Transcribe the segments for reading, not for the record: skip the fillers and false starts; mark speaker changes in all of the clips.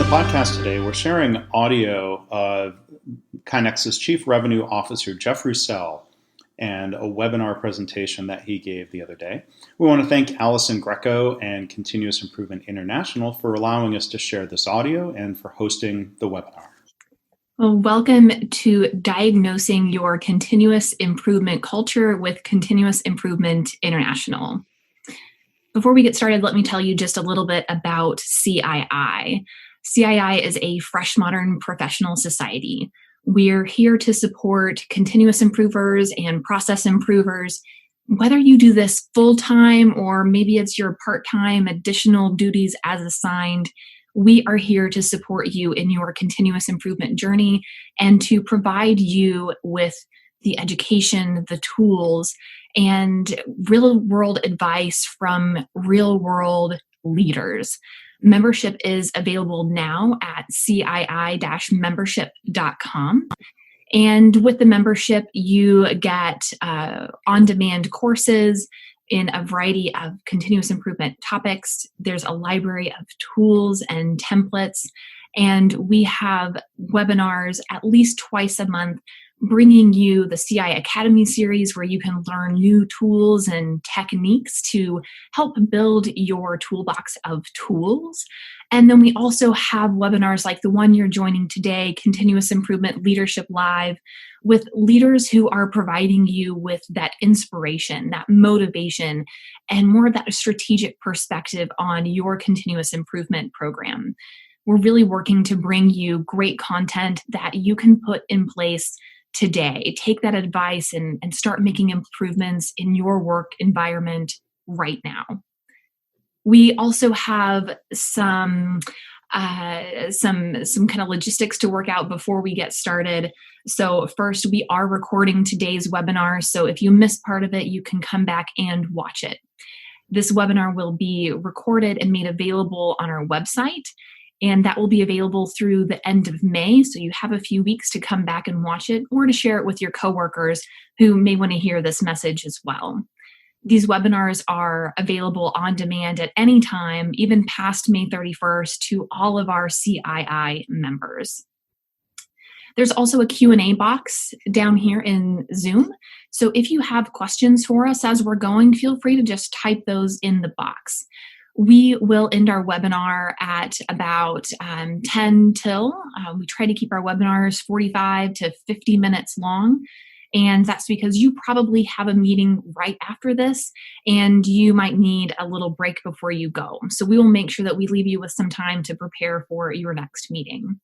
Speaker 1: podcast today, we're sharing audio of KaiNexus Chief Revenue Officer Jeff Roussel and a webinar presentation that he gave the other day. We want to thank Alison, Greco, and Continuous Improvement International for allowing us to share this audio and for hosting the webinar.
Speaker 2: Well, welcome to Diagnosing Your Continuous Improvement Culture with Continuous Improvement International. Before we get started, let me tell you just a little bit about CII. CII is a fresh modern professional society. We're here to support continuous improvers and process improvers. Whether you do this full-time or maybe it's your part-time additional duties as assigned, we are here to support you in your continuous improvement journey and to provide you with the education, the tools, and real-world advice from real-world leaders. Membership is available now at cii-membership.com. And with the membership, you get on-demand courses in a variety of continuous improvement topics. There's a library of tools and templates, and we have webinars at least twice a month bringing you the CI Academy series where you can learn new tools and techniques to help build your toolbox of tools. And then we also have webinars like the one you're joining today, Continuous Improvement Leadership Live, with leaders who are providing you with that inspiration, that motivation, and more of that strategic perspective on your continuous improvement program. We're really working to bring you great content that you can put in place today. Take that advice and start making improvements in your work environment right now. We also have some kind of logistics to work out before we get started. So first, we are recording today's webinar. So if you missed part of it, you can come back and watch it. This webinar will be recorded and made available on our website, and that will be available through the end of May. So you have a few weeks to come back and watch it or to share it with your coworkers who may want to hear this message as well. These webinars are available on demand at any time, even past May 31st, to all of our CII members. There's also a Q&A box down here in Zoom. So if you have questions for us as we're going, feel free to just type those in the box. We will end our webinar at about 10 till. We try to keep our webinars 45 to 50 minutes long. And that's because you probably have a meeting right after this, and you might need a little break before you go. So we will make sure that we leave you with some time to prepare for your next meeting.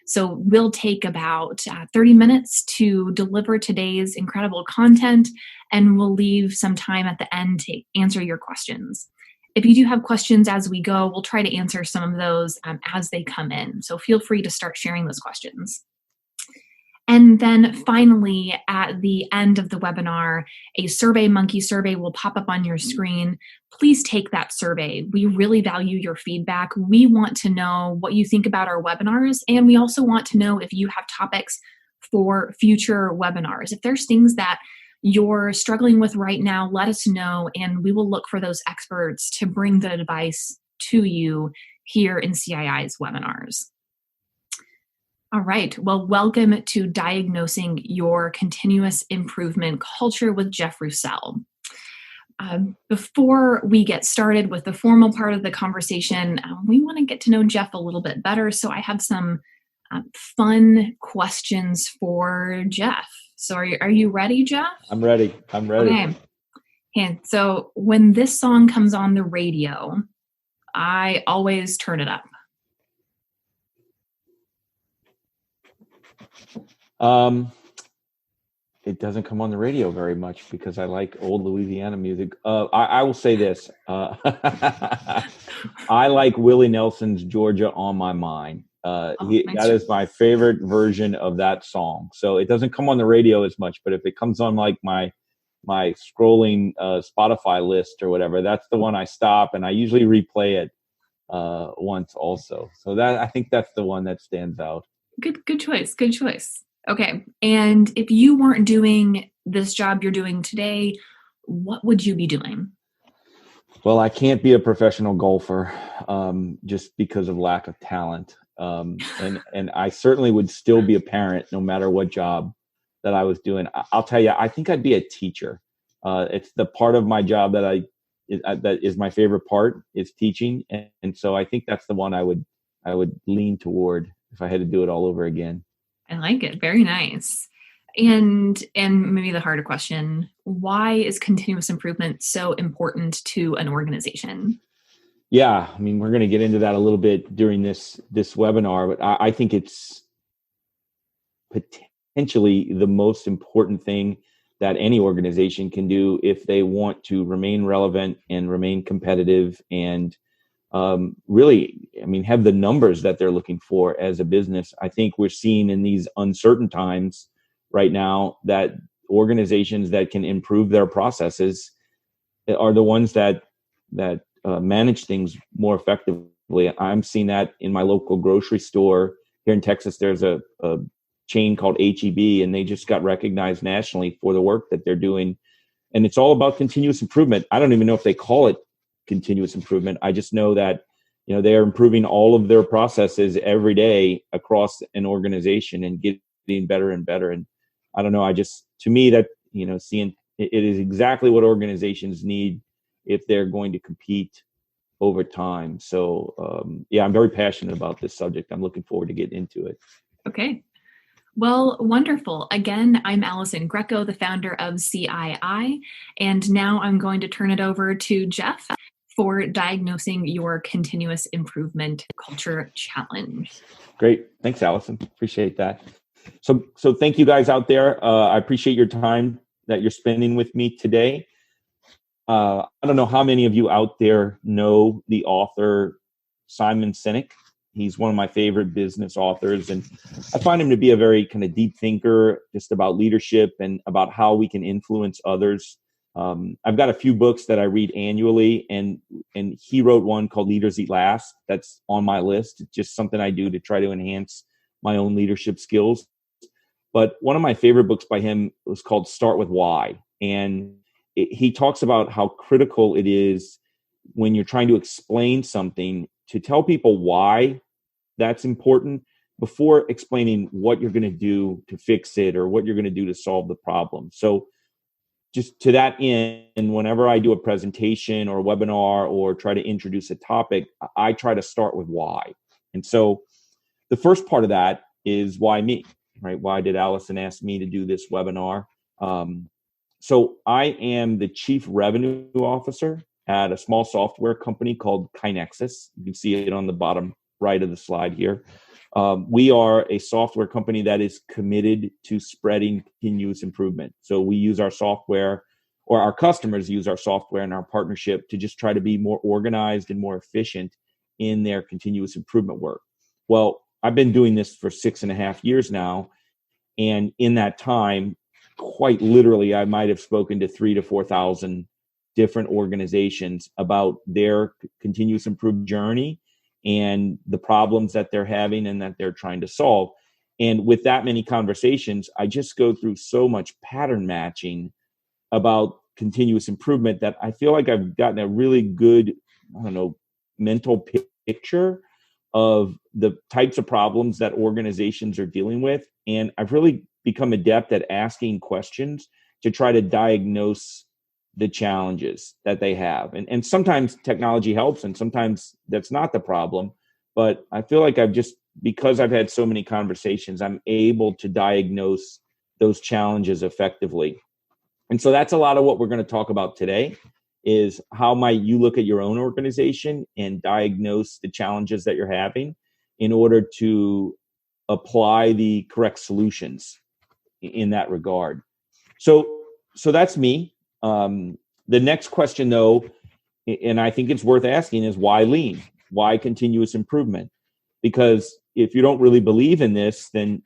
Speaker 2: So we'll take about 30 minutes to deliver today's incredible content, and we'll leave some time at the end to answer your questions. If you do have questions as we go, we'll try to answer some of those as they come in. So feel free to start sharing those questions. And then finally, at the end of the webinar, a SurveyMonkey survey will pop up on your screen. Please take that survey. We really value your feedback. We want to know what you think about our webinars, and we also want to know if you have topics for future webinars. If there's things that you're struggling with right now, let us know, and we will look for those experts to bring the advice to you here in CII's webinars. All right, well, welcome to Diagnosing Your Continuous Improvement Culture with Jeff Roussel. Before we get started with the formal part of the conversation, we want to get to know Jeff a little bit better, so I have some fun questions for Jeff. So are you ready, Jeff?
Speaker 3: I'm ready.
Speaker 2: Okay. And so when this song comes on the radio, I always turn it up.
Speaker 3: It doesn't come on the radio very much because I like old Louisiana music. I will say this. I like Willie Nelson's Georgia on My Mind. That is my favorite version of that song. So it doesn't come on the radio as much, but if it comes on like my scrolling Spotify list or whatever, that's the one I stop, and I usually replay it once also. So that, I think that's the one that stands out.
Speaker 2: Good choice. Okay. And if you weren't doing this job you're doing today, what would you be doing?
Speaker 3: Well, I can't be a professional golfer just because of lack of talent. And I certainly would still be a parent no matter what job that I was doing. I'll tell you, I think I'd be a teacher. It's the part of my job that that is my favorite part, is teaching, and so I think that's the one I would lean toward if I had to do it all over again.
Speaker 2: I like it. Very nice. And maybe the harder question, why is continuous improvement so important to an organization?
Speaker 3: Yeah, I mean, we're going to get into that a little bit during this webinar, but I think it's potentially the most important thing that any organization can do if they want to remain relevant and remain competitive and really, I mean, have the numbers that they're looking for as a business. I think we're seeing in these uncertain times right now that organizations that can improve their processes are the ones that manage things more effectively. I'm seeing that in my local grocery store here in Texas. There's a chain called HEB, and they just got recognized nationally for the work that they're doing. And it's all about continuous improvement. I don't even know if they call it continuous improvement. I just know that, they are improving all of their processes every day across an organization and getting better and better. And I don't know, to me that, seeing it is exactly what organizations need if they're going to compete over time. So I'm very passionate about this subject. I'm looking forward to getting into it.
Speaker 2: Okay. Well, wonderful. Again, I'm Alison Greco, the founder of CII, and now I'm going to turn it over to Jeff for diagnosing your continuous improvement culture challenge.
Speaker 3: Great. Thanks, Alison. Appreciate that. So thank you guys out there. I appreciate your time that you're spending with me today. I don't know how many of you out there know the author Simon Sinek. He's one of my favorite business authors, and I find him to be a very kind of deep thinker just about leadership and about how we can influence others. I've got a few books that I read annually, and he wrote one called Leaders Eat Last. That's on my list. It's just something I do to try to enhance my own leadership skills. But one of my favorite books by him was called Start With Why. And he talks about how critical it is when you're trying to explain something to tell people why that's important before explaining what you're going to do to fix it or what you're going to do to solve the problem. So just to that end, whenever I do a presentation or a webinar or try to introduce a topic, I try to start with why. And so the first part of that is why me, right? Why did Alison ask me to do this webinar? So I am the Chief Revenue Officer at a small software company called KaiNexus. You can see it on the bottom right of the slide here. We are a software company that is committed to spreading continuous improvement. So we use our software, or our customers use our software and our partnership to just try to be more organized and more efficient in their continuous improvement work. Well, I've been doing this for 6.5 years now. And in that time, quite literally, I might have spoken to 3,000 to 4,000 different organizations about their continuous improvement journey and the problems that they're having and that they're trying to solve. And with that many conversations, I just go through so much pattern matching about continuous improvement that I feel like I've gotten a really good, mental picture of the types of problems that organizations are dealing with. And I've really become adept at asking questions to try to diagnose the challenges that they have. And sometimes technology helps and sometimes that's not the problem. But I feel like because I've had so many conversations, I'm able to diagnose those challenges effectively. And so that's a lot of what we're going to talk about today, is how might you look at your own organization and diagnose the challenges that you're having in order to apply the correct solutions in that regard. So that's me. The next question, though, and I think it's worth asking, is why lean? Why continuous improvement? Because if you don't really believe in this, then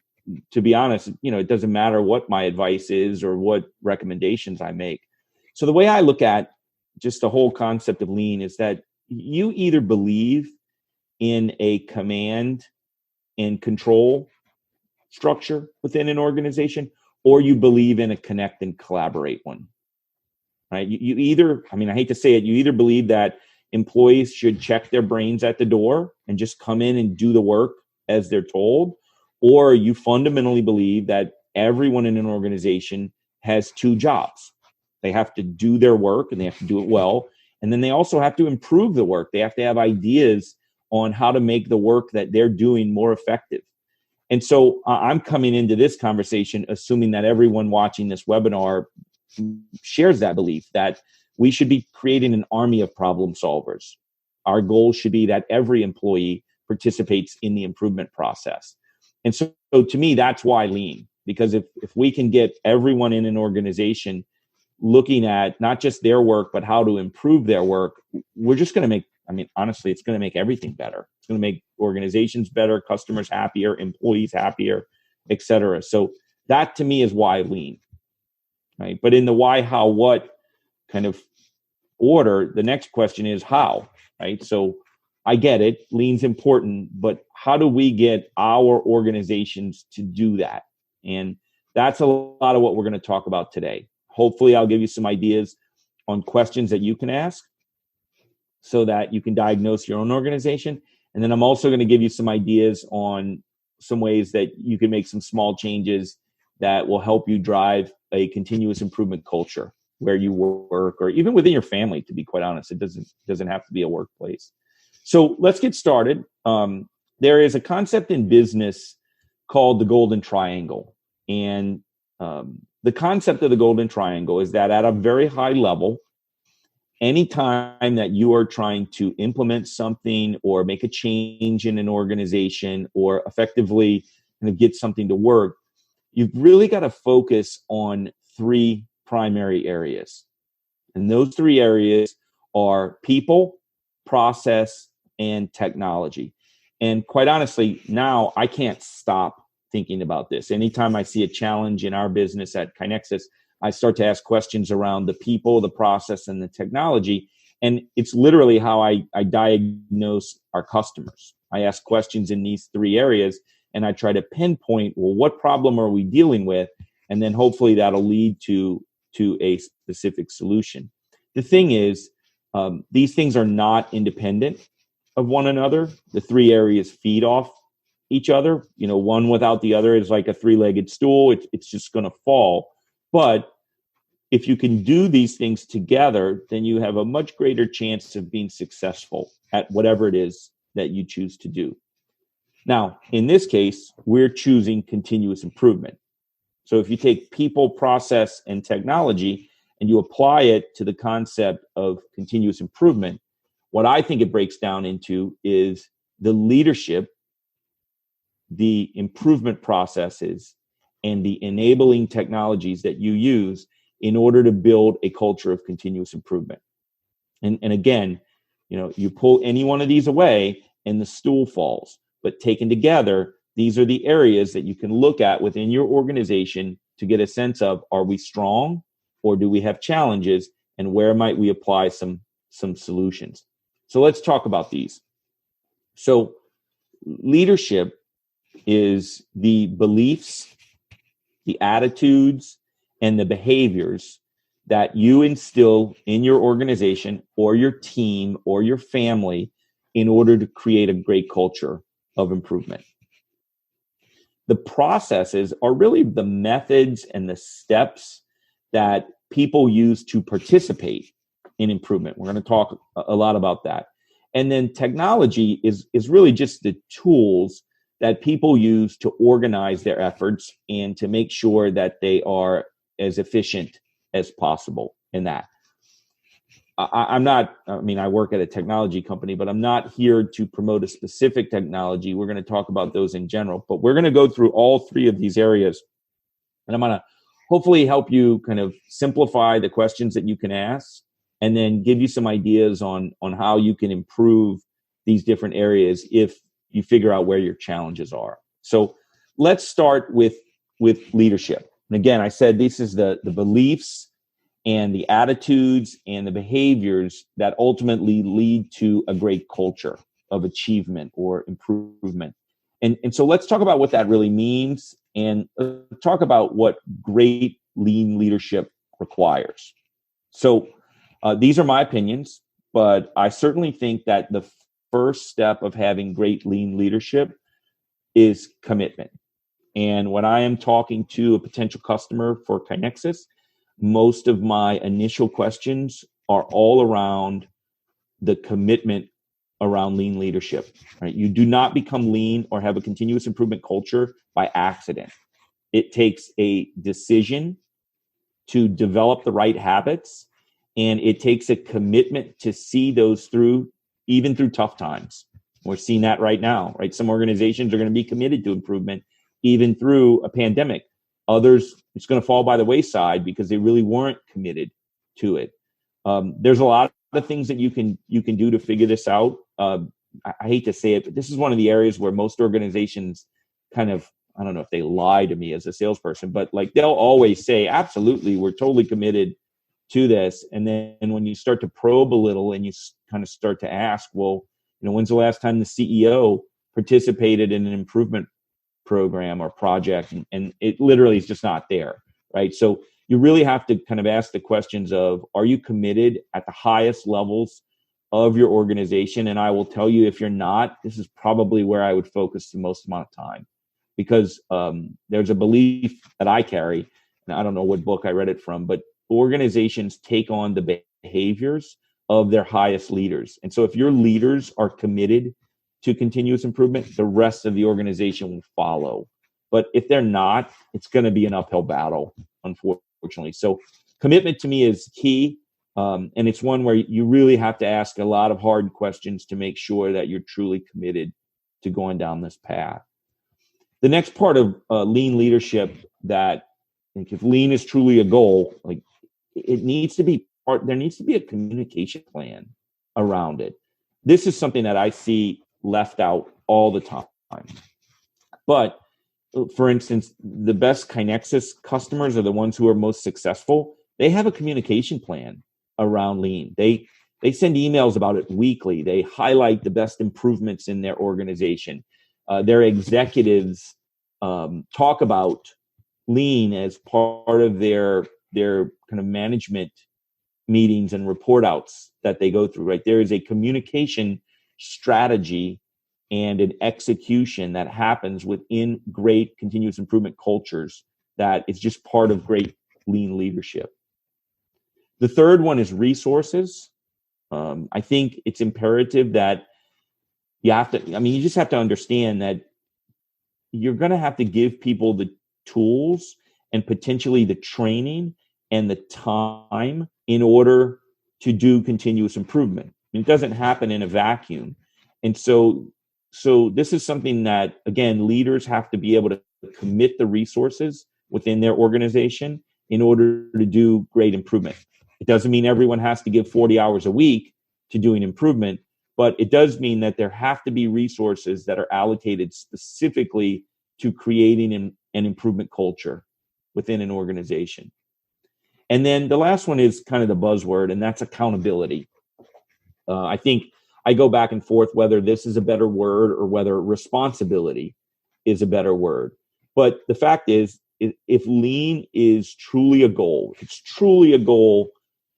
Speaker 3: to be honest, it doesn't matter what my advice is or what recommendations I make. So the way I look at just the whole concept of lean is that you either believe in a command and control structure within an organization, or you believe in a connect and collaborate one, right? You either, I hate to say it, you either believe that employees should check their brains at the door and just come in and do the work as they're told, or you fundamentally believe that everyone in an organization has two jobs. They have to do their work and they have to do it well. And then they also have to improve the work. They have to have ideas on how to make the work that they're doing more effective. And so I'm coming into this conversation assuming that everyone watching this webinar shares that belief that we should be creating an army of problem solvers. Our goal should be that every employee participates in the improvement process. And so to me, that's why lean, because if we can get everyone in an organization looking at not just their work, but how to improve their work, we're just going to make, honestly, it's going to make everything better. It's going to make organizations better, customers happier, employees happier, et cetera. So that to me is why lean, right? But in the why, how, what kind of order, the next question is how, right? So I get it, lean's important, but how do we get our organizations to do that? And that's a lot of what we're going to talk about today. Hopefully, I'll give you some ideas on questions that you can ask so that you can diagnose your own organization. And then I'm also going to give you some ideas on some ways that you can make some small changes that will help you drive a continuous improvement culture where you work, or even within your family, to be quite honest. It doesn't have to be a workplace. So let's get started. There is a concept in business called the golden triangle. And the concept of the golden triangle is that at a very high level, anytime that you are trying to implement something or make a change in an organization or effectively kind of get something to work, you've really got to focus on three primary areas. And those three areas are people, process, and technology. And quite honestly, now I can't stop thinking about this. Anytime I see a challenge in our business at KaiNexus, I start to ask questions around the people, the process, and the technology. And it's literally how I diagnose our customers. I ask questions in these three areas, and I try to pinpoint, well, what problem are we dealing with? And then hopefully that'll lead to a specific solution. The thing is, these things are not independent of one another. The three areas feed off each other. One without the other is like a three-legged stool. It's just going to fall. But if you can do these things together, then you have a much greater chance of being successful at whatever it is that you choose to do. Now, in this case, we're choosing continuous improvement. So if you take people, process, and technology, and you apply it to the concept of continuous improvement, what I think it breaks down into is the leadership, the improvement processes, and the enabling technologies that you use in order to build a culture of continuous improvement. And again, you pull any one of these away and the stool falls. But taken together, these are the areas that you can look at within your organization to get a sense of, are we strong or do we have challenges, and where might we apply some solutions? So let's talk about these. So leadership is the beliefs, the attitudes, and the behaviors that you instill in your organization or your team or your family in order to create a great culture of improvement. The processes are really the methods and the steps that people use to participate in improvement. We're going to talk a lot about that. And then technology is really just the tools that people use to organize their efforts and to make sure that they are as efficient as possible in that. I work at a technology company, but I'm not here to promote a specific technology. We're going to talk about those in general, but we're going to go through all three of these areas. And I'm going to hopefully help you kind of simplify the questions that you can ask, and then give you some ideas on how you can improve these different areas if you figure out where your challenges are. So let's start with leadership. And again, I said this is the beliefs and the attitudes and the behaviors that ultimately lead to a great culture of achievement or improvement. And so let's talk about what that really means, and talk about what great lean leadership requires. So these are my opinions, but I certainly think that the first step of having great lean leadership is commitment. And when I am talking to a potential customer for KaiNexus, most of my initial questions are all around the commitment around lean leadership, right? You do not become lean or have a continuous improvement culture by accident. It takes a decision to develop the right habits, and it takes a commitment to see those through, even through tough times. We're seeing that right now, right? Some organizations are going to be committed to improvement even through a pandemic. Others, it's going to fall by the wayside because they really weren't committed to it. There's a lot of things that you can do to figure this out. I hate to say it, but this is one of the areas where most organizations kind of, I don't know if they lie to me as a salesperson, but like they'll always say, absolutely, we're totally committed to this. And then when you start to probe a little and you kind of start to ask, well, when's the last time the CEO participated in an improvement program or project? And it literally is just not there, right? So you really have to kind of ask the questions of, are you committed at the highest levels of your organization? And I will tell you, if you're not, this is probably where I would focus the most amount of time, because there's a belief that I carry, and I don't know what book I read it from, but organizations take on the behaviors of their highest leaders. And so if your leaders are committed to continuous improvement, the rest of the organization will follow. But if they're not, it's going to be an uphill battle, unfortunately. So commitment to me is key. And it's one where you really have to ask a lot of hard questions to make sure that you're truly committed to going down this path. The next part of lean leadership, that I think if lean is truly a goal, like it needs to be there needs to be a communication plan around it. This is something that I see left out all the time. But for instance, the best KaiNexus customers are the ones who are most successful. They have a communication plan around lean. They send emails about it weekly. They highlight the best improvements in their organization. Their executives talk about lean as part of their kind of management meetings and report outs that they go through, right? There is a communication strategy and an execution that happens within great continuous improvement cultures that is just part of great lean leadership. The third one is resources. I think it's imperative that you just have to understand that you're going to have to give people the tools and potentially the training and the time in order to do continuous improvement. It doesn't happen in a vacuum. And so this is something that, again, leaders have to be able to commit the resources within their organization in order to do great improvement. It doesn't mean everyone has to give 40 hours a week to doing improvement, but it does mean that there have to be resources that are allocated specifically to creating an improvement culture within an organization. And then the last one is kind of the buzzword, and that's accountability. I think I go back and forth whether this is a better word or whether responsibility is a better word. But the fact is, if lean is truly a goal, if it's truly a goal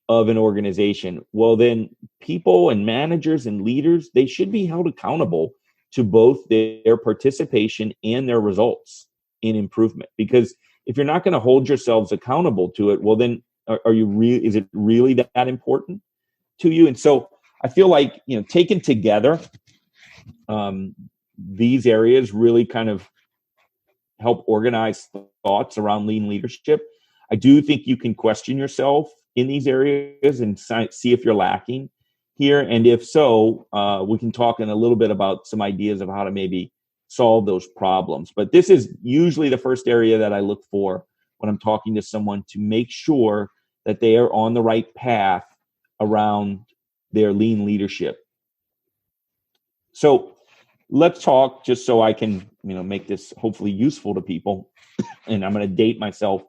Speaker 3: of an organization, well, then people and managers and leaders, they should be held accountable to both their participation and their results in improvement. Because if you're not going to hold yourselves accountable to it, well, then is it really that important to you? And so I feel like, taken together, these areas really kind of help organize thoughts around lean leadership. I do think you can question yourself in these areas and see if you're lacking here. And if so, we can talk in a little bit about some ideas of how to maybe solve those problems. But this is usually the first area that I look for when I'm talking to someone, to make sure that they are on the right path around their lean leadership. So let's talk, just so I can make this hopefully useful to people. And I'm going to date myself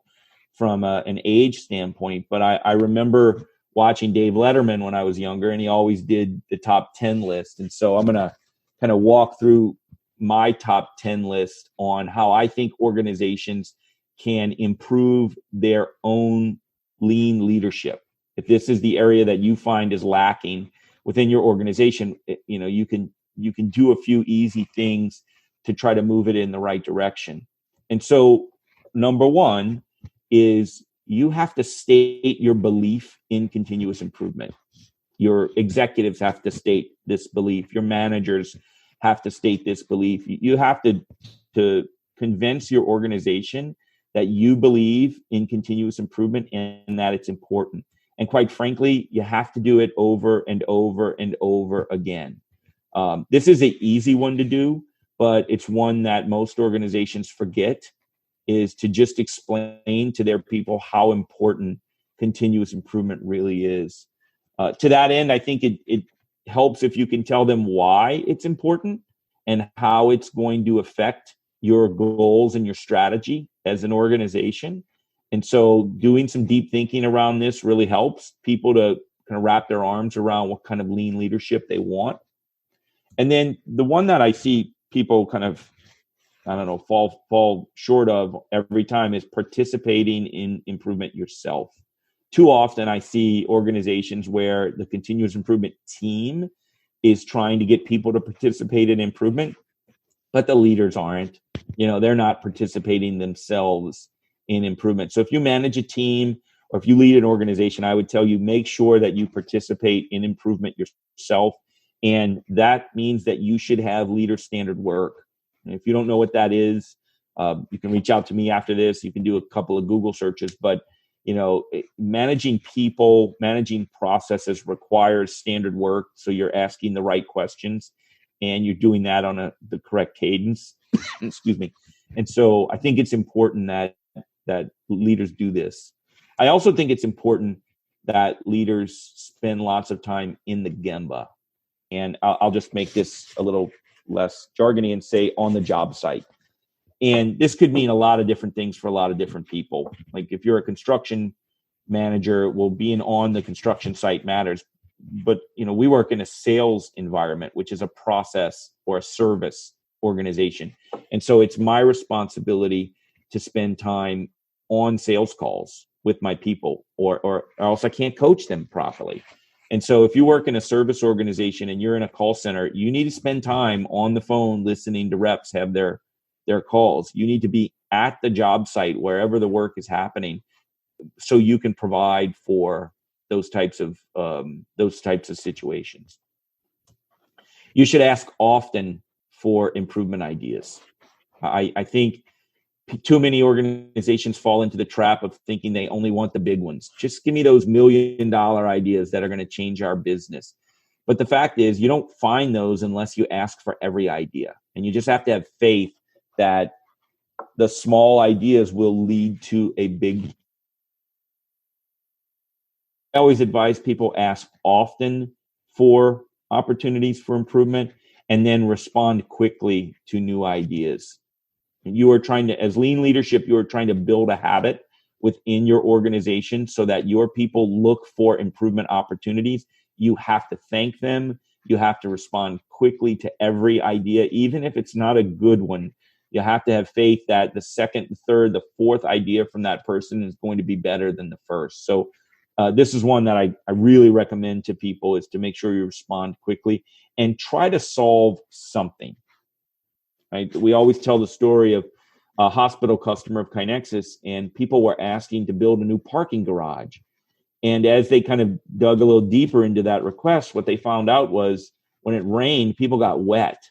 Speaker 3: from an age standpoint, but I remember watching Dave Letterman when I was younger, and he always did the top 10 list. And so I'm going to kind of walk through my top 10 list on how I think organizations can improve their own lean leadership. If this is the area that you find is lacking within your organization, you can do a few easy things to try to move it in the right direction. And so number one is you have to state your belief in continuous improvement. Your executives have to state this belief. Your managers have to state this belief. You have to convince your organization that you believe in continuous improvement and that it's important. And quite frankly, you have to do it over and over and over again. This is an easy one to do, but it's one that most organizations forget, is to just explain to their people how important continuous improvement really is. To that end, I think it helps if you can tell them why it's important and how it's going to affect your goals and your strategy as an organization. And so doing some deep thinking around this really helps people to kind of wrap their arms around what kind of lean leadership they want. And then the one that I see people kind of, fall short of every time is participating in improvement yourself. Too often I see organizations where the continuous improvement team is trying to get people to participate in improvement, but the leaders aren't. They're not participating themselves in improvement. So if you manage a team or if you lead an organization, I would tell you, make sure that you participate in improvement yourself. And that means that you should have leader standard work. And if you don't know what that is, you can reach out to me after this. You can do a couple of Google searches, but managing people, managing processes requires standard work. So you're asking the right questions and you're doing that on the correct cadence. Excuse me. And so I think it's important that leaders do this. I also think it's important that leaders spend lots of time in the Gemba. And I'll just make this a little less jargony and say on the job site. And this could mean a lot of different things for a lot of different people. Like if you're a construction manager, well, being on the construction site matters. But, we work in a sales environment, which is a process or a service organization. And so it's my responsibility to spend time on sales calls with my people, or else I can't coach them properly. And so if you work in a service organization and you're in a call center, you need to spend time on the phone listening to reps have their calls. You need to be at the job site wherever the work is happening so you can provide for those types of situations. You should ask often for improvement ideas. I think too many organizations fall into the trap of thinking they only want the big ones. Just give me those $1 million ideas that are going to change our business. But the fact is, you don't find those unless you ask for every idea. And you just have to have faith that the small ideas will lead to a big. I always advise people ask often for opportunities for improvement and then respond quickly to new ideas. You are trying to, as lean leadership, you are trying to build a habit within your organization so that your people look for improvement opportunities. You have to thank them. You have to respond quickly to every idea, even if it's not a good one. You have to have faith that the second, the third, the fourth idea from that person is going to be better than the first. So this is one that I really recommend to people, is to make sure you respond quickly and try to solve something. Right? We always tell the story of a hospital customer of KaiNexus, and people were asking to build a new parking garage. And as they kind of dug a little deeper into that request, what they found out was when it rained, people got wet.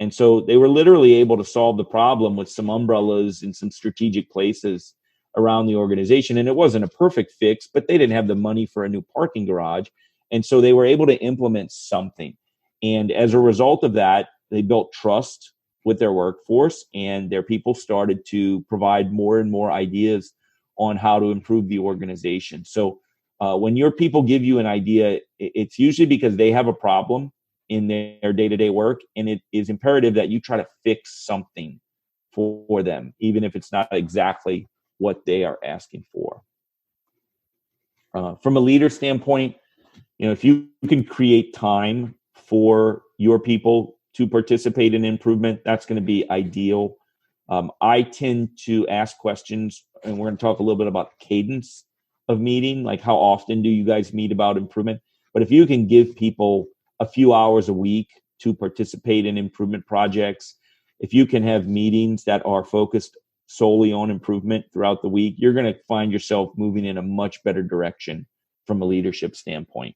Speaker 3: And so they were literally able to solve the problem with some umbrellas in some strategic places around the organization. And it wasn't a perfect fix, but they didn't have the money for a new parking garage. And so they were able to implement something. And as a result of that, they built trust with their workforce, and their people started to provide more and more ideas on how to improve the organization. So when your people give you an idea, it's usually because they have a problem in their day-to-day work, and it is imperative that you try to fix something for them, even if it's not exactly what they are asking for. From a leader standpoint, if you can create time for your people to participate in improvement, that's going to be ideal. I tend to ask questions, and we're going to talk a little bit about cadence of meeting, like how often do you guys meet about improvement? But if you can give people a few hours a week to participate in improvement projects, if you can have meetings that are focused solely on improvement throughout the week, you're going to find yourself moving in a much better direction from a leadership standpoint.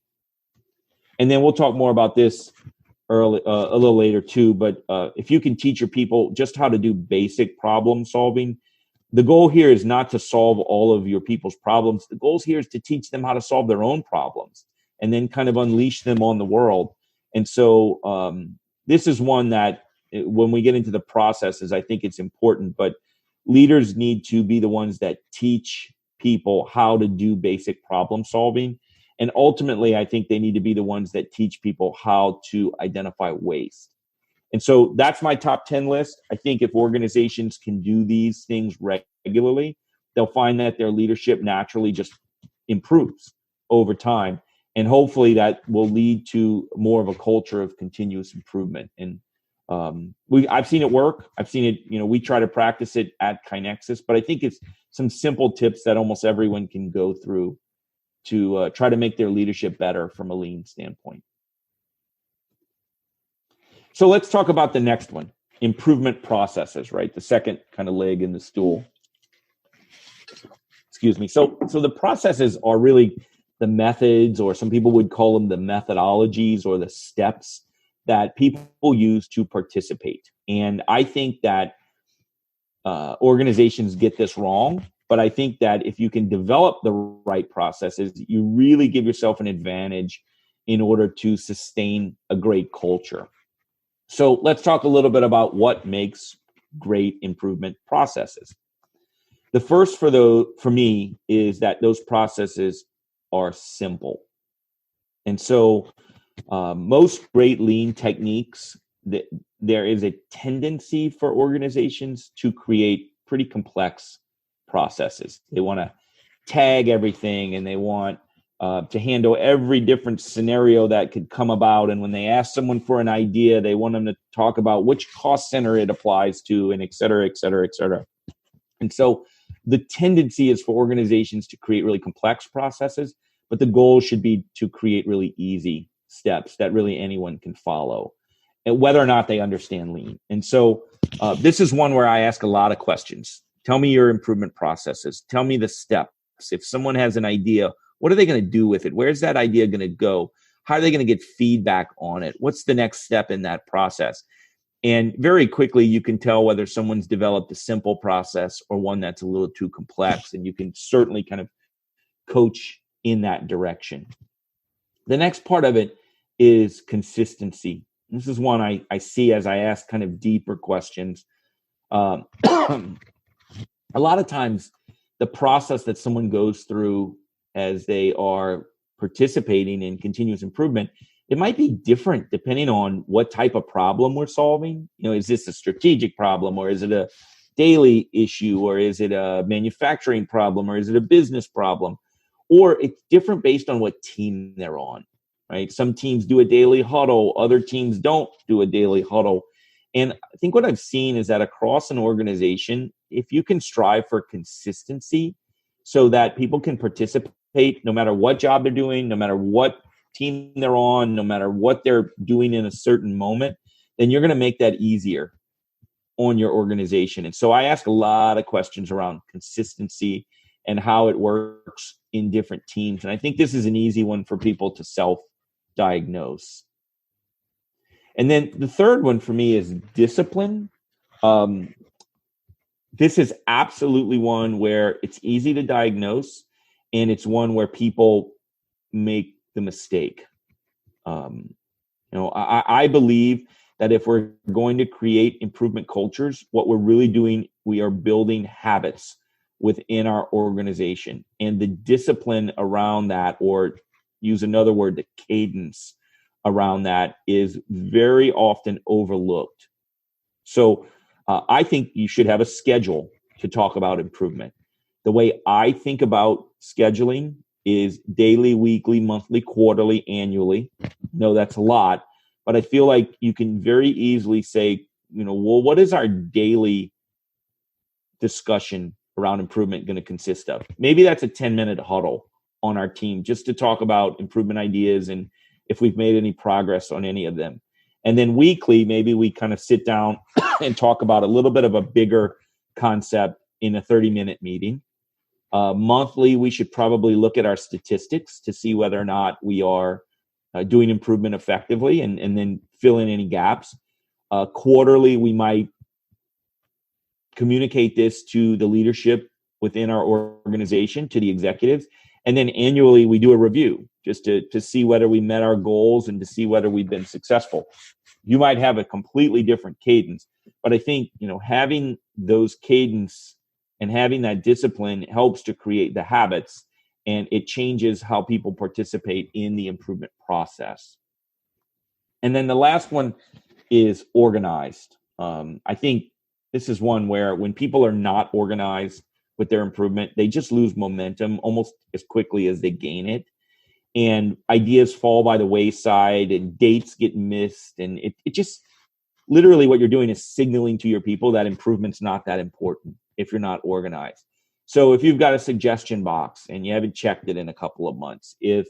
Speaker 3: And then we'll talk more about this a little later too. But if you can teach your people just how to do basic problem solving, the goal here is not to solve all of your people's problems. The goal here is to teach them how to solve their own problems and then kind of unleash them on the world. And so this is one that when we get into the processes, I think it's important, but leaders need to be the ones that teach people how to do basic problem solving. And ultimately, I think they need to be the ones that teach people how to identify waste. And so that's my top 10 list. I think if organizations can do these things regularly, they'll find that their leadership naturally just improves over time. And hopefully that will lead to more of a culture of continuous improvement. And I've seen it work. I've seen it, we try to practice it at KaiNexus, but I think it's some simple tips that almost everyone can go through to try to make their leadership better from a lean standpoint. So let's talk about the next one, improvement processes, right? The second kind of leg in the stool. Excuse me. So the processes are really the methods, or some people would call them the methodologies or the steps that people use to participate. And I think that organizations get this wrong, but I think that if you can develop the right processes, you really give yourself an advantage in order to sustain a great culture. So let's talk a little bit about what makes great improvement processes. The first for me is that those processes are simple. And so most great lean techniques, there is a tendency for organizations to create pretty complex processes. They want to tag everything, and they want to handle every different scenario that could come about. And when they ask someone for an idea, they want them to talk about which cost center it applies to, and et cetera, et cetera, et cetera. And so the tendency is for organizations to create really complex processes, but the goal should be to create really easy steps that really anyone can follow, and whether or not they understand lean. And so this is one where I ask a lot of questions. Tell me your improvement processes. Tell me the steps. If someone has an idea, what are they going to do with it? Where's that idea going to go? How are they going to get feedback on it? What's the next step in that process? And very quickly, you can tell whether someone's developed a simple process or one that's a little too complex. And you can certainly kind of coach in that direction. The next part of it is consistency. This is one I see as I ask kind of deeper questions. A lot of times, the process that someone goes through as they are participating in continuous improvement, it might be different depending on what type of problem we're solving. Is this a strategic problem, or is it a daily issue, or is it a manufacturing problem, or is it a business problem? Or it's different based on what team they're on, right? Some teams do a daily huddle, other teams don't do a daily huddle. And I think what I've seen is that across an organization, if you can strive for consistency so that people can participate no matter what job they're doing, no matter what team they're on, no matter what they're doing in a certain moment, then you're going to make that easier on your organization. And so I ask a lot of questions around consistency and how it works in different teams. And I think this is an easy one for people to self-diagnose. And then the third one for me is discipline. This is absolutely one where it's easy to diagnose, and it's one where people make the mistake. I believe that if we're going to create improvement cultures, what we're really doing, we are building habits within our organization, and the discipline around that, or use another word, the cadence around that, is very often overlooked. So I think you should have a schedule to talk about improvement. The way I think about scheduling is daily, weekly, monthly, quarterly, annually. No, that's a lot, but I feel like you can very easily say, well, what is our daily discussion around improvement going to consist of? Maybe that's a 10-minute huddle on our team just to talk about improvement ideas and if we've made any progress on any of them. And then weekly, maybe we kind of sit down and talk about a little bit of a bigger concept in a 30-minute meeting. Monthly, we should probably look at our statistics to see whether or not we are doing improvement effectively and then fill in any gaps. Quarterly, we might communicate this to the leadership within our organization, to the executives. And then annually, we do a review just to see whether we met our goals and to see whether we've been successful. You might have a completely different cadence, but I think, having those cadence and having that discipline helps to create the habits, and it changes how people participate in the improvement process. And then the last one is organized. I think this is one where when people are not organized with their improvement, they just lose momentum almost as quickly as they gain it. And ideas fall by the wayside and dates get missed. And it just literally what you're doing is signaling to your people that improvement's not that important if you're not organized. So if you've got a suggestion box and you haven't checked it in a couple of months, if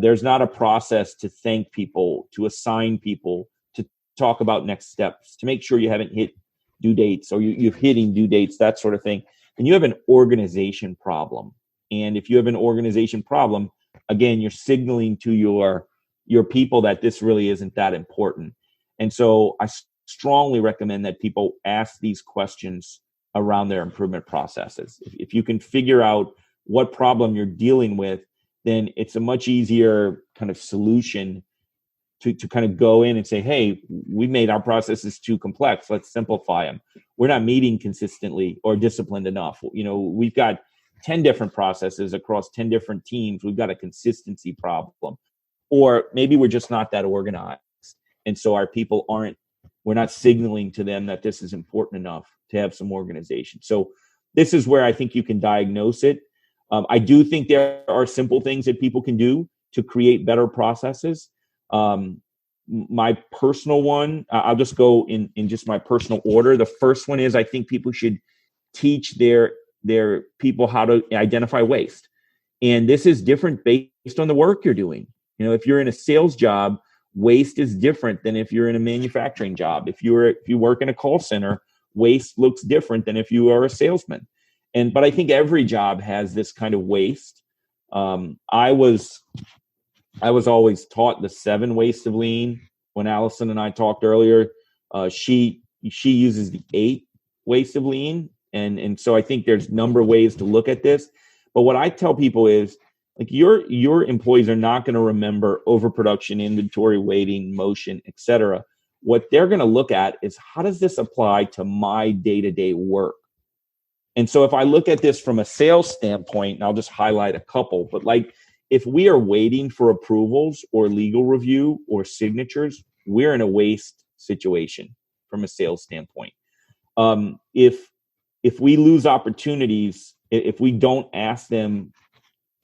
Speaker 3: there's not a process to thank people, to assign people, to talk about next steps, to make sure you haven't hit due dates or you're hitting due dates, that sort of thing, then you have an organization problem. And if you have an organization problem, again, you're signaling to your people that this really isn't that important. And so I strongly recommend that people ask these questions around their improvement processes. If you can figure out what problem you're dealing with, then it's a much easier kind of solution to kind of go in and say, hey, we made our processes too complex. Let's simplify them. We're not meeting consistently or disciplined enough. We've got 10 different processes across 10 different teams. We've got a consistency problem. Or maybe we're just not that organized. And so our people we're not signaling to them that this is important enough to have some organization. So this is where I think you can diagnose it. I do think there are simple things that people can do to create better processes. My personal one, I'll just go in just my personal order. The first one is I think people should teach their people how to identify waste. And this is different based on the work you're doing. If you're in a sales job, waste is different than if you're in a manufacturing job. If you work in a call center, waste looks different than if you are a salesman. But I think every job has this kind of waste. I was always taught the 7 wastes of lean. When Alison and I talked earlier, she uses the 8 wastes of lean. And so I think there's a number of ways to look at this. But what I tell people is, like, your employees are not going to remember overproduction, inventory, waiting, motion, etc. What they're going to look at is, how does this apply to my day-to-day work? And so if I look at this from a sales standpoint, and I'll just highlight a couple, but like if we are waiting for approvals or legal review or signatures, we're in a waste situation from a sales standpoint. If we lose opportunities, if we don't ask them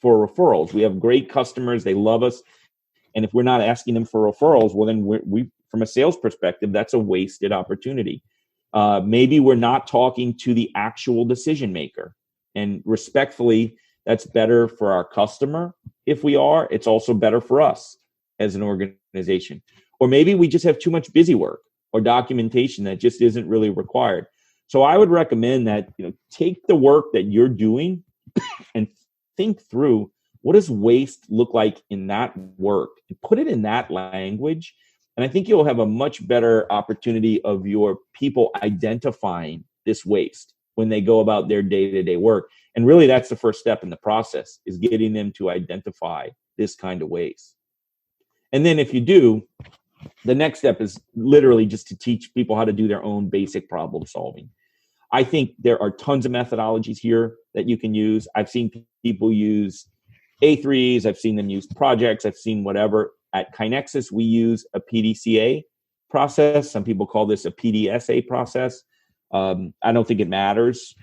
Speaker 3: for referrals, we have great customers, they love us. And if we're not asking them for referrals, well, then we from a sales perspective, that's a wasted opportunity. Maybe we're not talking to the actual decision maker. And respectfully, that's better for our customer. If we are, it's also better for us as an organization. Or maybe we just have too much busy work or documentation that just isn't really required. So I would recommend that, take the work that you're doing and think through, what does waste look like in that work, and put it in that language. And I think you'll have a much better opportunity of your people identifying this waste when they go about their day-to-day work. And really, that's the first step in the process, is getting them to identify this kind of waste. And then if you do, the next step is literally just to teach people how to do their own basic problem solving. I think there are tons of methodologies here that you can use. I've seen people use A3s. I've seen them use projects. I've seen whatever. At KaiNexus, we use a PDCA process. Some people call this a PDSA process. I don't think it matters.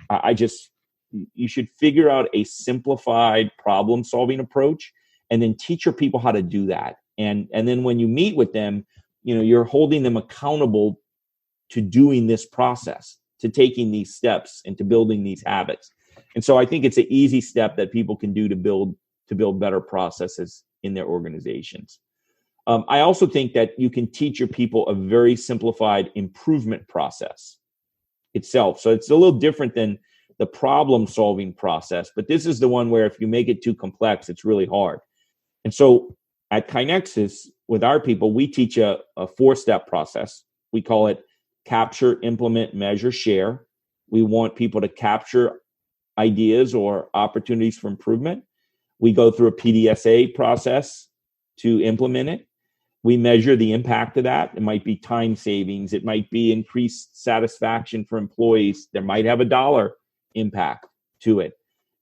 Speaker 3: You should figure out a simplified problem-solving approach and then teach your people how to do that. And then when you meet with them, you're holding them accountable to doing this process, to taking these steps and to building these habits. And so I think it's an easy step that people can do to build better processes in their organizations. I also think that you can teach your people a very simplified improvement process itself. So it's a little different than the problem solving process, but this is the one where if you make it too complex, it's really hard. And so at KaiNexus, with our people, we teach a 4-step process. We call it capture, implement, measure, share. We want people to capture ideas or opportunities for improvement. We go through a PDSA process to implement it. We measure the impact of that. It might be time savings. It might be increased satisfaction for employees. There might have a dollar impact to it.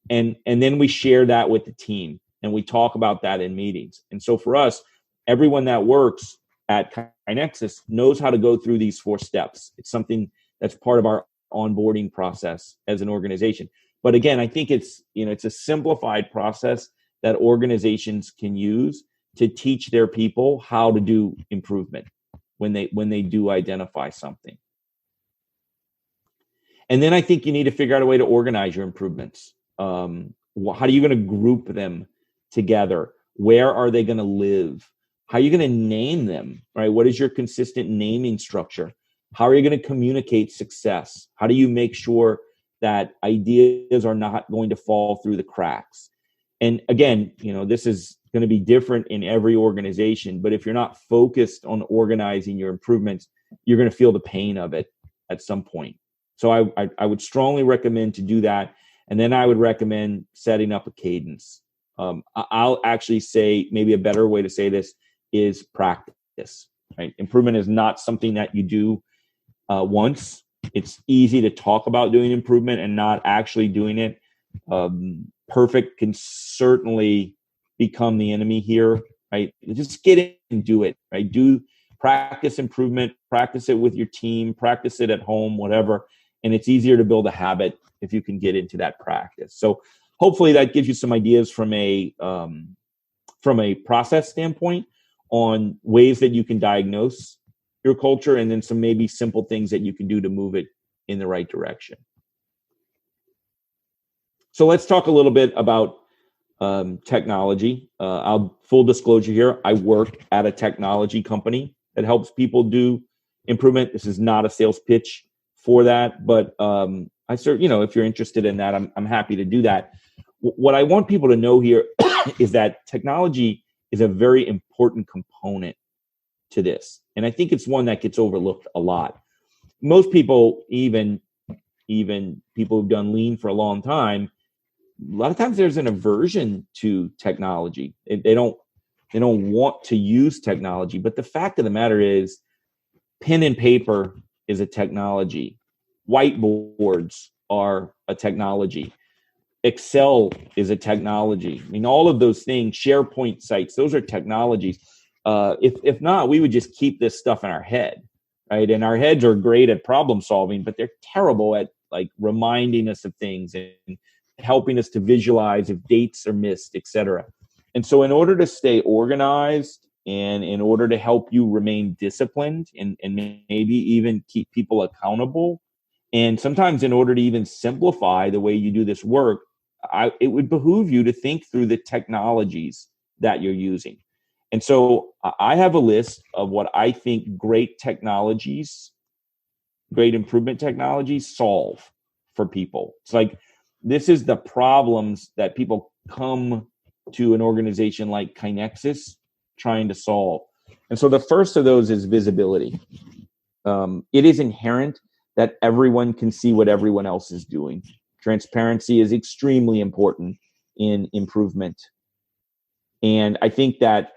Speaker 3: And then we share that with the team, and we talk about that in meetings. And so for us, everyone that works at KaiNexus knows how to go through these 4 steps. It's something that's part of our onboarding process as an organization. But again, I think it's a simplified process that organizations can use to teach their people how to do improvement when they do identify something. And then I think you need to figure out a way to organize your improvements. How are you going to group them together? Where are they going to live? How are you going to name them, right? What is your consistent naming structure? How are you going to communicate success? How do you make sure that ideas are not going to fall through the cracks? And again, this is going to be different in every organization, but if you're not focused on organizing your improvements, you're going to feel the pain of it at some point. So I would strongly recommend to do that. And then I would recommend setting up a cadence. I'll actually say maybe a better way to say this is practice, right? Improvement is not something that you do once. It's easy to talk about doing improvement and not actually doing it. Perfect can certainly become the enemy here, right? Just get in and do it, right? Practice improvement, practice it with your team, practice it at home, whatever. And it's easier to build a habit if you can get into that practice. So hopefully that gives you some ideas from a process standpoint on ways that you can diagnose your culture, and then some maybe simple things that you can do to move it in the right direction. So let's talk a little bit about technology. Full disclosure here, I work at a technology company that helps people do improvement. This is not a sales pitch for that, but if you're interested in that, I'm happy to do that. What I want people to know here is that technology is a very important component to this. And I think it's one that gets overlooked a lot. Most people, even people who've done lean for a long time, a lot of times there's an aversion to technology. They don't want to use technology. But the fact of the matter is, pen and paper is a technology. Whiteboards are a technology. Excel is a technology. I mean, all of those things, SharePoint sites, those are technologies. If not, we would just keep this stuff in our head, right? And our heads are great at problem solving, but they're terrible at like reminding us of things and helping us to visualize if dates are missed, etc. And so in order to stay organized and in order to help you remain disciplined and maybe even keep people accountable, and sometimes in order to even simplify the way you do this work, it would behoove you to think through the technologies that you're using. And so I have a list of what I think great improvement technologies solve for people. It's like, this is the problems that people come to an organization like KaiNexus trying to solve. And so the first of those is visibility. It is inherent that everyone can see what everyone else is doing. Transparency is extremely important in improvement. And I think that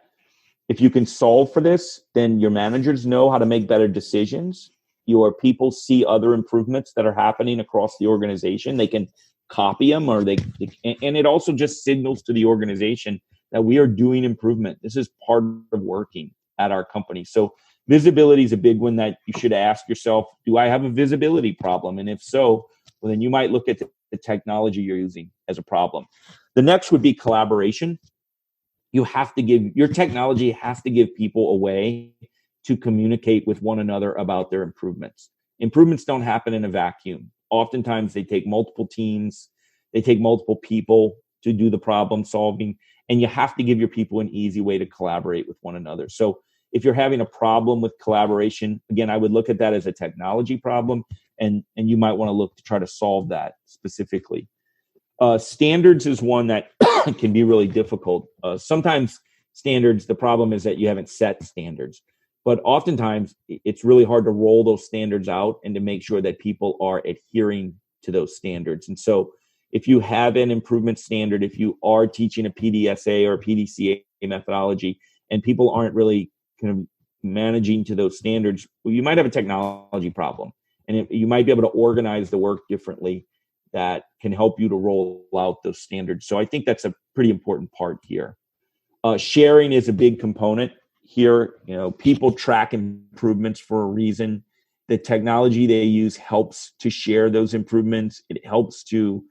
Speaker 3: if you can solve for this, then your managers know how to make better decisions. Your people see other improvements that are happening across the organization. They can copy them, and it also just signals to the organization that we are doing improvement. This is part of working at our company. So visibility is a big one that you should ask yourself, do I have a visibility problem? And if so, well, then you might look at the technology you're using as a problem. The next would be collaboration. Your technology has to give people a way to communicate with one another about their improvements. Improvements don't happen in a vacuum. Oftentimes they take multiple teams, they take multiple people to do the problem solving. and you have to give your people an easy way to collaborate with one another. So if you're having a problem with collaboration, again, I would look at that as a technology problem, and you might want to look to try to solve that specifically. Standards is one that can be really difficult. Sometimes standards, the problem is that you haven't set standards. But oftentimes, it's really hard to roll those standards out and to make sure that people are adhering to those standards. And so if you have an improvement standard, if you are teaching a PDSA or a PDCA methodology, and people aren't really kind of managing to those standards, well, you might have a technology problem. And you might be able to organize the work differently that can help you to roll out those standards. So I think that's a pretty important part here. Sharing is a big component here. People track improvements for a reason. The technology they use helps to share those improvements. It helps to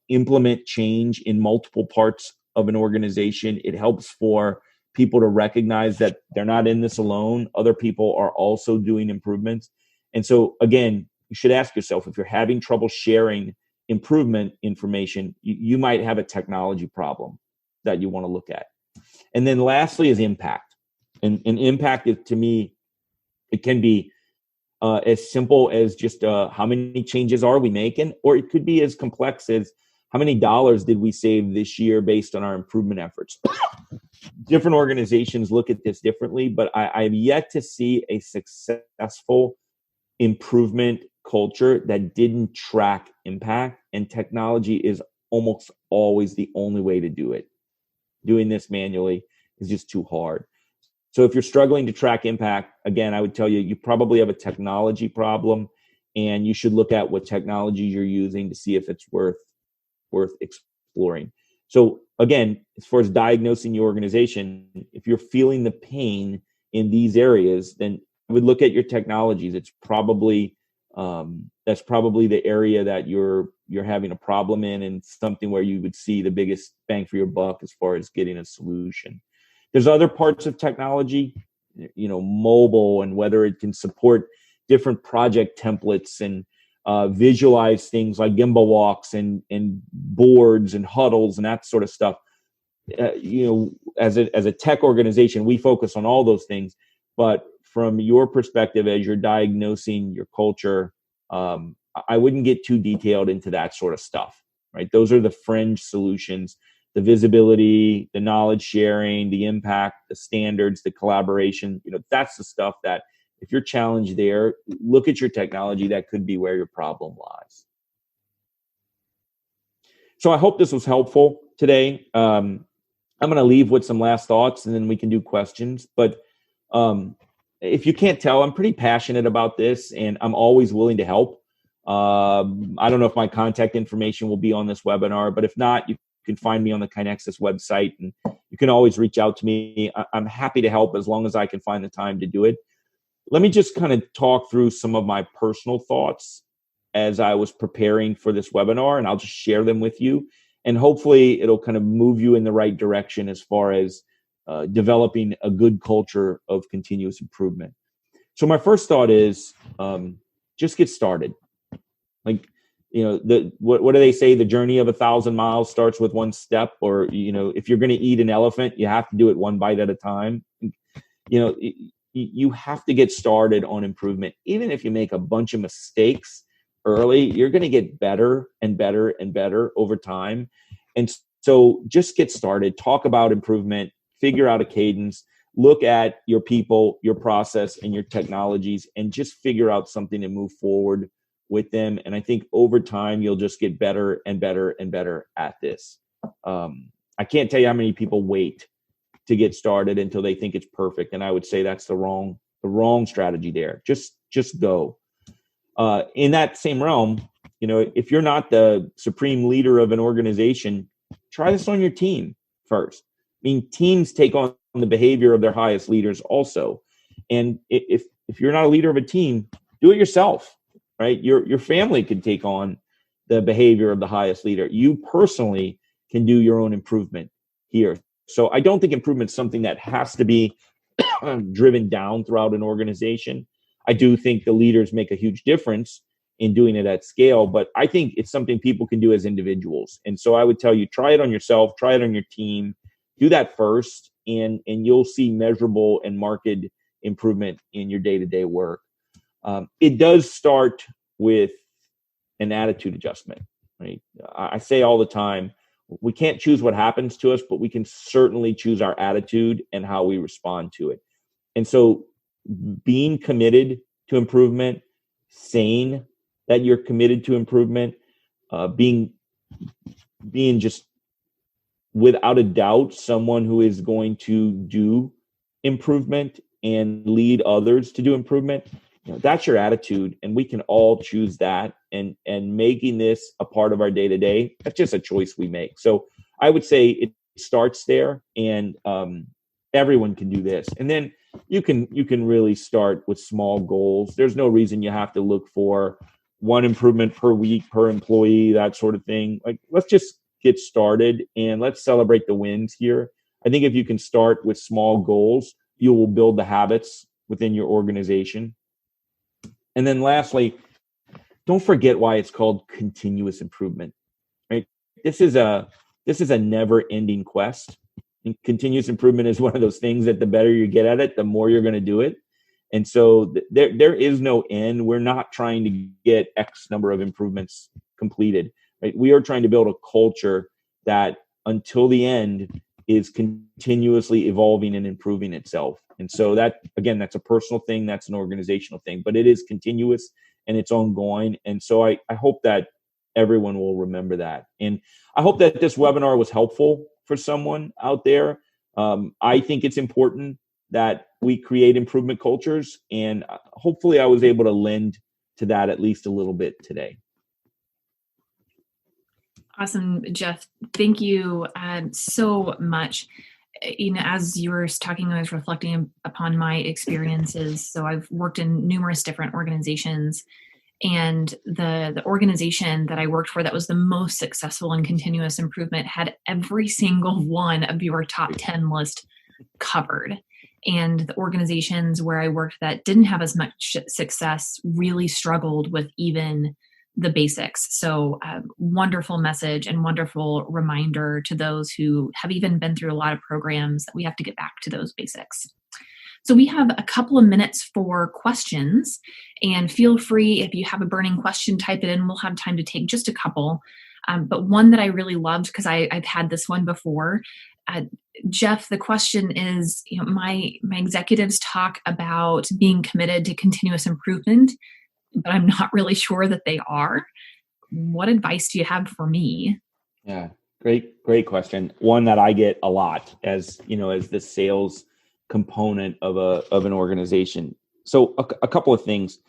Speaker 3: implement change in multiple parts of an organization. It helps for people to recognize that they're not in this alone. Other people are also doing improvements. And so, again, you should ask yourself, if you're having trouble sharing improvement information, you might have a technology problem that you want to look at. And then lastly is impact. And impact, to me, it can be as simple as just how many changes are we making, or it could be as complex as how many dollars did we save this year based on our improvement efforts. Different organizations look at this differently, but I've yet to see a successful improvement culture that didn't track impact, and technology is almost always the only way to do it. Doing this manually is just too hard. So if you're struggling to track impact, again, I would tell you probably have a technology problem, and you should look at what technologies you're using to see if it's worth exploring. So again, as far as diagnosing your organization, if you're feeling the pain in these areas, then I would look at your technologies. It's probably that's probably the area that you're having a problem in, and something where you would see the biggest bang for your buck as far as getting a solution. There's other parts of technology, mobile, and whether it can support different project templates and visualize things like Gimbal walks and boards and huddles and that sort of stuff. As a tech organization, we focus on all those things. But from your perspective, as you're diagnosing your culture, I wouldn't get too detailed into that sort of stuff, right? Those are the fringe solutions. The visibility, the knowledge sharing, the impact, the standards, the collaboration, that's the stuff that if you're challenged there, look at your technology. That could be where your problem lies. So I hope this was helpful today. I'm going to leave with some last thoughts, and then we can do questions. But if you can't tell, I'm pretty passionate about this, and I'm always willing to help. I don't know if my contact information will be on this webinar, but if not, you can find me on the KaiNexus website, and you can always reach out to me. I'm happy to help as long as I can find the time to do it. Let me just kind of talk through some of my personal thoughts as I was preparing for this webinar, and I'll just share them with you. And hopefully it'll kind of move you in the right direction as far as developing a good culture of continuous improvement. So my first thought is just get started. Like, what do they say? The journey of 1,000 miles starts with one step. Or, if you're going to eat an elephant, you have to do it one bite at a time. You have to get started on improvement. Even if you make a bunch of mistakes early, you're going to get better and better and better over time. And so just get started, talk about improvement, figure out a cadence, look at your people, your process, and your technologies, and just figure out something to move forward with them. And I think over time, you'll just get better and better and better at this. I can't tell you how many people wait to get started until they think it's perfect. And I would say that's the wrong strategy there. Just go. In that same realm, if you're not the supreme leader of an organization, try this on your team first. I mean, teams take on the behavior of their highest leaders also. And if you're not a leader of a team, do it yourself, right? Your family can take on the behavior of the highest leader. You personally can do your own improvement here. So I don't think improvement is something that has to be driven down throughout an organization. I do think the leaders make a huge difference in doing it at scale, but I think it's something people can do as individuals. And so I would tell you, try it on yourself, try it on your team, do that first, and you'll see measurable and marked improvement in your day-to-day work. It does start with an attitude adjustment, right? I say all the time, we can't choose what happens to us, but we can certainly choose our attitude and how we respond to it. And so being committed to improvement, saying that you're committed to improvement, being just without a doubt someone who is going to do improvement and lead others to do improvement, that's your attitude, and we can all choose that. And making this a part of our day-to-day, that's just a choice we make. So I would say it starts there, and everyone can do this. And then you can really start with small goals. There's no reason you have to look for one improvement per week per employee, that sort of thing. Like, let's just get started and let's celebrate the wins here. I think if you can start with small goals, you will build the habits within your organization. And then lastly, don't forget why it's called continuous improvement, right? This is a never-ending quest. And continuous improvement is one of those things that the better you get at it, the more you're going to do it. And so there is no end. We're not trying to get X number of improvements completed, right? We are trying to build a culture that until the end is continuously evolving and improving itself. And so that, again, that's a personal thing, that's an organizational thing, but it is continuous and it's ongoing. And so I hope that everyone will remember that. And I hope that this webinar was helpful for someone out there. I think it's important that we create improvement cultures, and hopefully I was able to lend to that at least a little bit today.
Speaker 2: Awesome, Jeff. Thank you so much. As you were talking, I was reflecting upon my experiences. So I've worked in numerous different organizations, and the organization that I worked for that was the most successful in continuous improvement had every single one of your top 10 list covered. And the organizations where I worked that didn't have as much success really struggled with even the basics. So wonderful message and wonderful reminder to those who have even been through a lot of programs that we have to get back to those basics. So we have a couple of minutes for questions, and feel free, if you have a burning question, type it in. We'll have time to take just a couple. But one that I really loved, because I've had this one before, Jeff, the question is, my executives talk about being committed to continuous improvement, but I'm not really sure that they are. What advice do you have for me?
Speaker 3: Yeah, great question. One that I get a lot as the sales component of an organization. So a couple of things.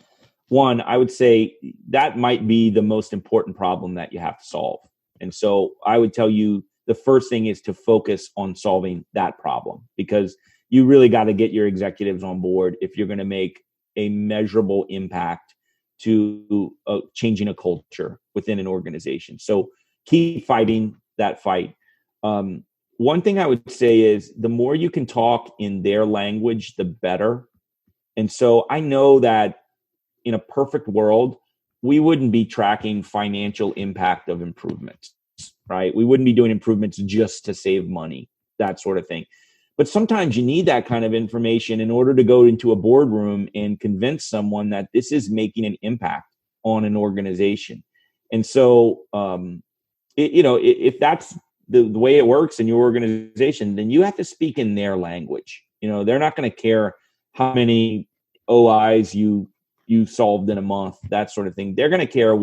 Speaker 3: One, I would say that might be the most important problem that you have to solve. And so I would tell you the first thing is to focus on solving that problem, because you really got to get your executives on board if you're going to make a measurable impact to changing a culture within an organization. So keep fighting that fight. One thing I would say is the more you can talk in their language, the better. And so I know that in a perfect world, we wouldn't be tracking financial impact of improvements, right? We wouldn't be doing improvements just to save money, that sort of thing. But sometimes you need that kind of information in order to go into a boardroom and convince someone that this is making an impact on an organization. And so, if that's the way it works in your organization, then you have to speak in their language. They're not going to care how many OIs you solved in a month, that sort of thing. They're going to care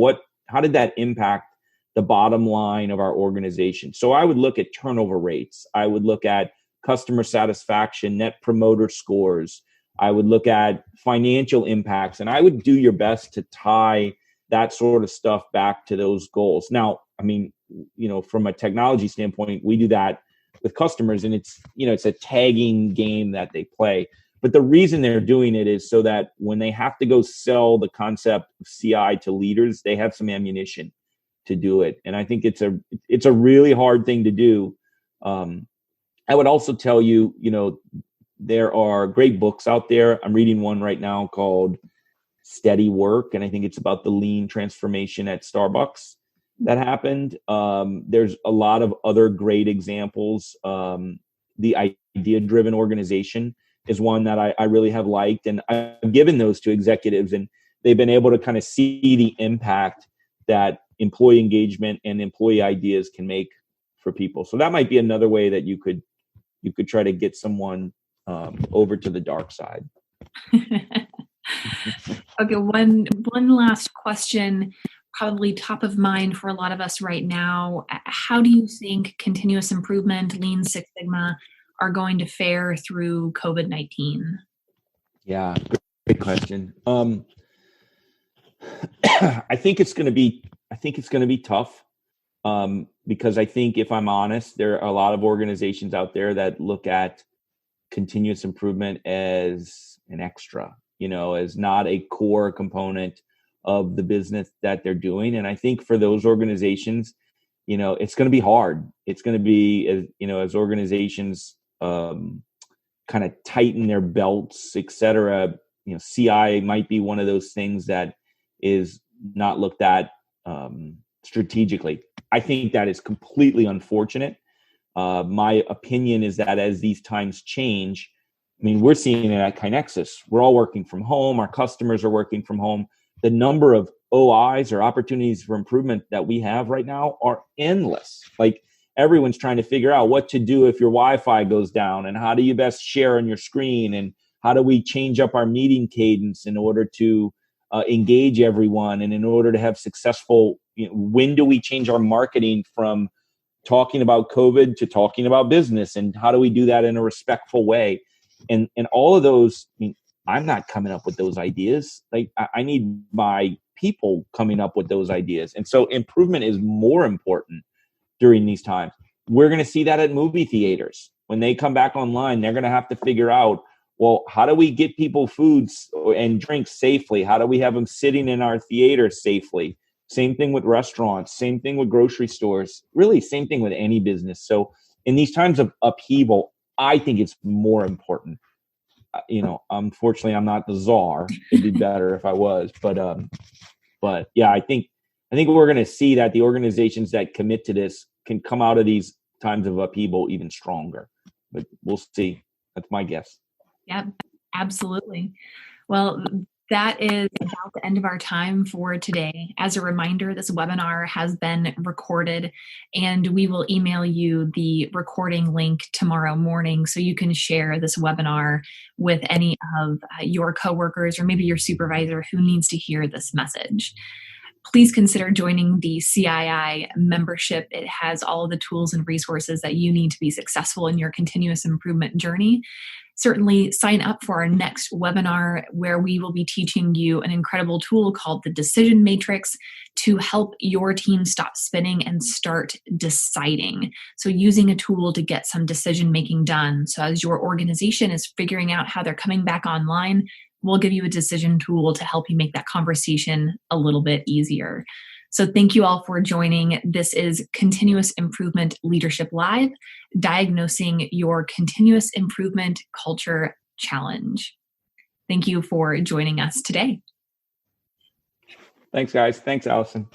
Speaker 3: how did that impact the bottom line of our organization. So I would look at turnover rates. I would look at customer satisfaction, net promoter scores. I would look at financial impacts, and I would do your best to tie that sort of stuff back to those goals. Now, from a technology standpoint, we do that with customers, and it's a tagging game that they play. But the reason they're doing it is so that when they have to go sell the concept of CI to leaders, they have some ammunition to do it. And I think it's a really hard thing to do. I would also tell you, there are great books out there. I'm reading one right now called Steady Work, and I think it's about the lean transformation at Starbucks that happened. There's a lot of other great examples. the idea-driven organization is one that I really have liked, and I've given those to executives, and they've been able to kind of see the impact that employee engagement and employee ideas can make for people. So that might be another way that you could try to get someone over to the dark side.
Speaker 2: Okay, one last question, probably top of mind for a lot of us right now. How do you think continuous improvement, Lean Six Sigma are going to fare through COVID-19?
Speaker 3: Yeah, great question. I think it's going to be tough, because I think, if I'm honest, there are a lot of organizations out there that look at continuous improvement as an extra, as not a core component of the business that they're doing. And I think for those organizations, it's going to be hard. It's going to be, as organizations kind of tighten their belts, et cetera, CI might be one of those things that is not looked at strategically. I think that is completely unfortunate. My opinion is that as these times change, we're seeing it at KaiNexus. We're all working from home. Our customers are working from home. The number of OIs, or opportunities for improvement, that we have right now are endless. Like, everyone's trying to figure out what to do if your Wi-Fi goes down, and how do you best share on your screen, and how do we change up our meeting cadence in order to engage everyone, and in order to have successful, when do we change our marketing from talking about COVID to talking about business, and how do we do that in a respectful way? And all of those, I'm not coming up with those ideas. Like, I need my people coming up with those ideas. And so improvement is more important during these times. We're going to see that at movie theaters. When they come back online, they're going to have to figure out, well, how do we get people foods and drinks safely? How do we have them sitting in our theater safely? Same thing with restaurants, same thing with grocery stores, really same thing with any business. So in these times of upheaval, I think it's more important. Unfortunately, I'm not the czar. It'd be better if I was, but yeah, I think we're going to see that the organizations that commit to this can come out of these times of upheaval even stronger. But we'll see. That's my guess.
Speaker 2: Yep, absolutely. Well, that is about the end of our time for today. As a reminder, this webinar has been recorded, and we will email you the recording link tomorrow morning so you can share this webinar with any of your coworkers, or maybe your supervisor who needs to hear this message. Please consider joining the CII membership. It has all of the tools and resources that you need to be successful in your continuous improvement journey. Certainly sign up for our next webinar, where we will be teaching you an incredible tool called the Decision Matrix to help your team stop spinning and start deciding. So using a tool to get some decision making done. So as your organization is figuring out how they're coming back online, we'll give you a decision tool to help you make that conversation a little bit easier. So thank you all for joining. This is Continuous Improvement Leadership Live, diagnosing your continuous improvement culture challenge. Thank you for joining us today.
Speaker 3: Thanks, guys. Thanks, Alison.